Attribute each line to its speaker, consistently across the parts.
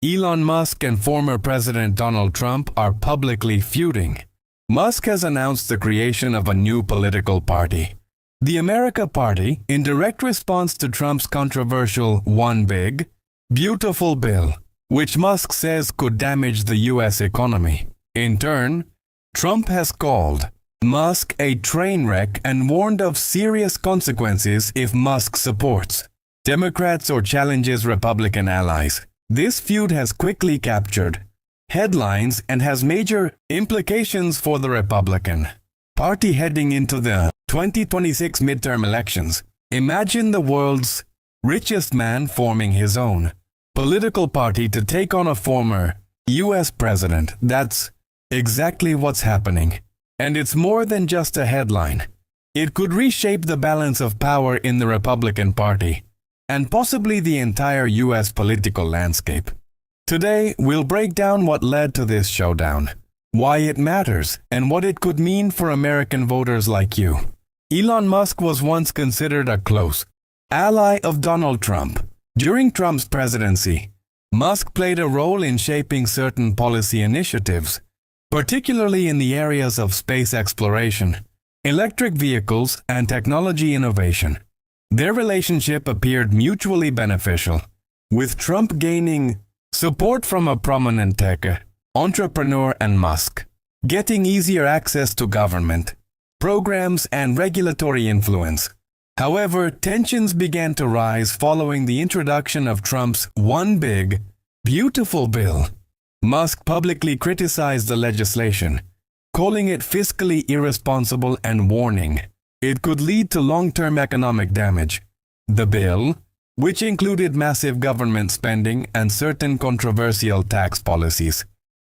Speaker 1: Elon Musk and former President Donald Trump are publicly feuding. Musk has announced the creation of a new political party, the America Party, in direct response to Trump's controversial One Big, Beautiful Bill, which Musk says could damage the U.S. economy. In turn, Trump has called Musk a train wreck and warned of serious consequences if Musk supports Democrats or challenges Republican allies. This feud has quickly captured headlines and has major implications for the Republican Party heading into the 2026 midterm elections. Imagine the world's richest man forming his own political party to take on a former U.S. president. That's exactly what's happening. And it's more than just a headline. It could reshape the balance of power in the Republican Party and possibly the entire U.S. political landscape. Today, we'll break down what led to this showdown, why it matters, and what it could mean for American voters like you. Elon Musk was once considered a close ally of Donald Trump. During Trump's presidency, Musk played a role in shaping certain policy initiatives, particularly in the areas of space exploration, electric vehicles, and technology innovation. Their relationship appeared mutually beneficial, with Trump gaining support from a prominent tech entrepreneur and Musk getting easier access to government programs and regulatory influence. However, tensions began to rise following the introduction of Trump's One Big, Beautiful Bill. Musk publicly criticized the legislation, calling it fiscally irresponsible and warning it could lead to long-term economic damage. The bill, which included massive government spending and certain controversial tax policies,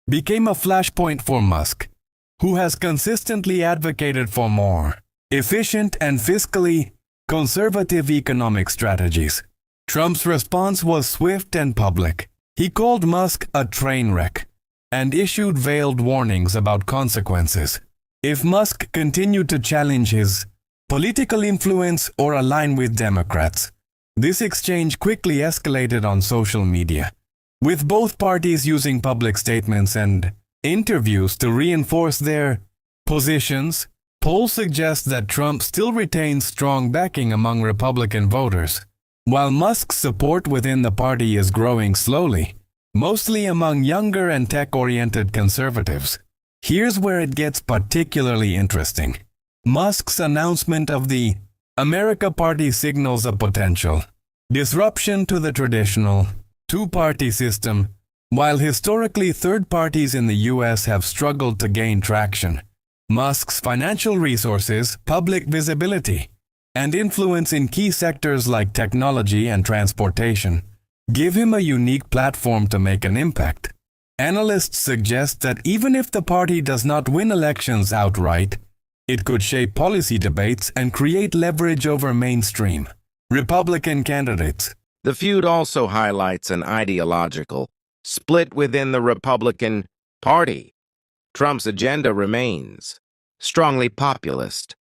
Speaker 1: became a flashpoint for Musk, who has consistently advocated for more efficient and fiscally conservative economic strategies. Trump's response was swift and public. He called Musk a train wreck and issued veiled warnings about consequences if Musk continued to challenge his political influence or align with Democrats. This exchange quickly escalated on social media, with both parties using public statements and interviews to reinforce their positions. Polls suggest that Trump still retains strong backing among Republican voters, while Musk's support within the party is growing slowly, mostly among younger and tech-oriented conservatives. Here's where it gets particularly interesting. Musk's announcement of the America Party signals a potential disruption to the traditional two-party system. While historically third parties in the U.S. have struggled to gain traction, Musk's financial resources, public visibility, and influence in key sectors like technology and transportation give him a unique platform to make an impact. Analysts suggest that even if the party does not win elections outright, it could shape policy debates and create leverage over mainstream Republican candidates.
Speaker 2: The feud also highlights an ideological split within the Republican Party. Trump's agenda remains strongly populist,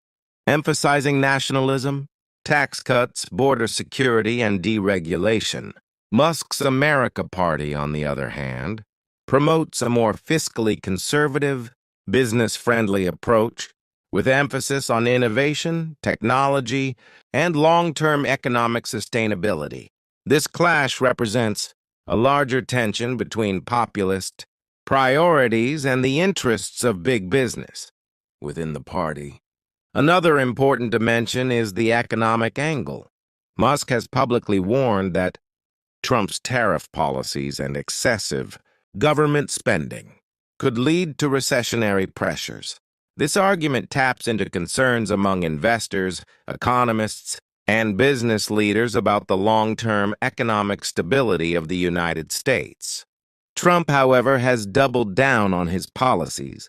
Speaker 2: emphasizing nationalism, tax cuts, border security, and deregulation. Musk's America Party, on the other hand, promotes a more fiscally conservative, business-friendly approach, with emphasis on innovation, technology, and long-term economic sustainability. This clash represents a larger tension between populist priorities and the interests of big business within the party. Another important dimension is the economic angle. Musk has publicly warned that Trump's tariff policies and excessive government spending could lead to recessionary pressures. This argument taps into concerns among investors, economists, and business leaders about the long-term economic stability of the United States. Trump, however, has doubled down on his policies,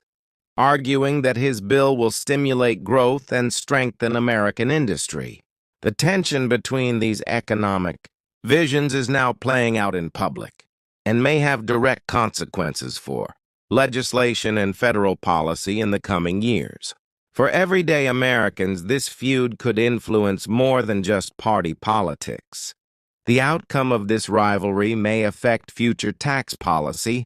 Speaker 2: arguing that his bill will stimulate growth and strengthen American industry. The tension between these economic visions is now playing out in public and may have direct consequences for legislation and federal policy in the coming years. For everyday Americans, this feud could influence more than just party politics. The outcome of this rivalry may affect future tax policy,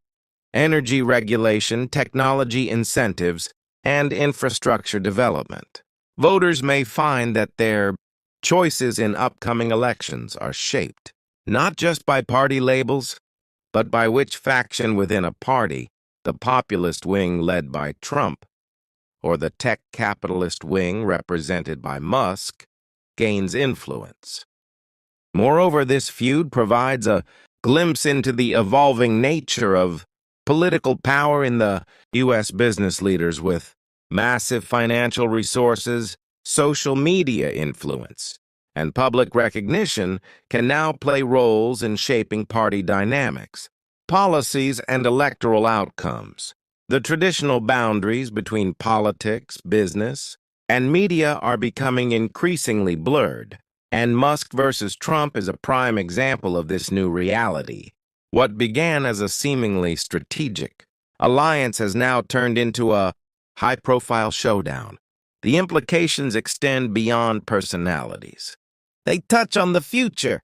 Speaker 2: energy regulation, technology incentives, and infrastructure development. Voters may find that their choices in upcoming elections are shaped not just by party labels, but by which faction within a party, the populist wing led by Trump, or the tech capitalist wing represented by Musk, gains influence. Moreover, this feud provides a glimpse into the evolving nature of political power in the U.S. Business leaders with massive financial resources, social media influence, and public recognition can now play roles in shaping party dynamics, policies, and electoral outcomes. The traditional boundaries between politics, business, and media are becoming increasingly blurred, and Musk versus Trump is a prime example of this new reality. What began as a seemingly strategic alliance has now turned into a high-profile showdown. The implications extend beyond personalities. They touch on the future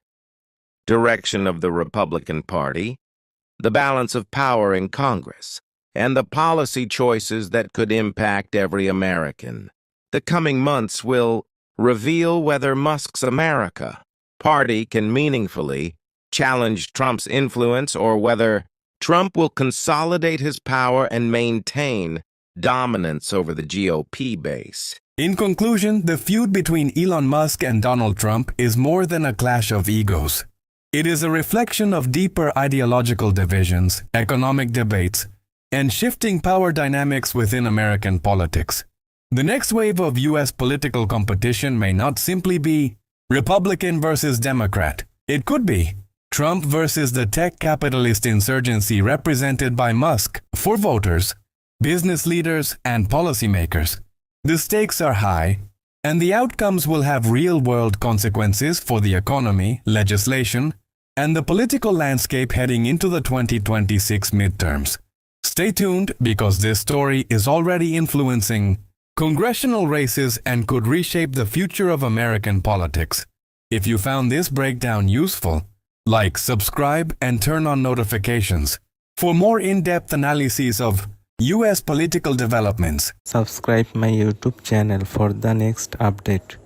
Speaker 2: direction of the Republican Party, the balance of power in Congress, and the policy choices that could impact every American. The coming months will reveal whether Musk's America Party can meaningfully challenge Trump's influence or whether Trump will consolidate his power and maintain dominance over the GOP base.
Speaker 1: In conclusion, the feud between Elon Musk and Donald Trump is more than a clash of egos. It is a reflection of deeper ideological divisions, economic debates, and shifting power dynamics within American politics. The next wave of U.S. political competition may not simply be Republican versus Democrat. It could be Trump versus the tech capitalist insurgency represented by Musk for voters, business leaders, and policymakers. The stakes are high, and the outcomes will have real-world consequences for the economy, legislation, and the political landscape heading into the 2026 midterms. Stay tuned because this story is already influencing congressional races and could reshape the future of American politics. If you found this breakdown useful, like, subscribe, and turn on notifications. For more in-depth analyses of U.S. political developments,
Speaker 3: Subscribe my YouTube channel for the next update.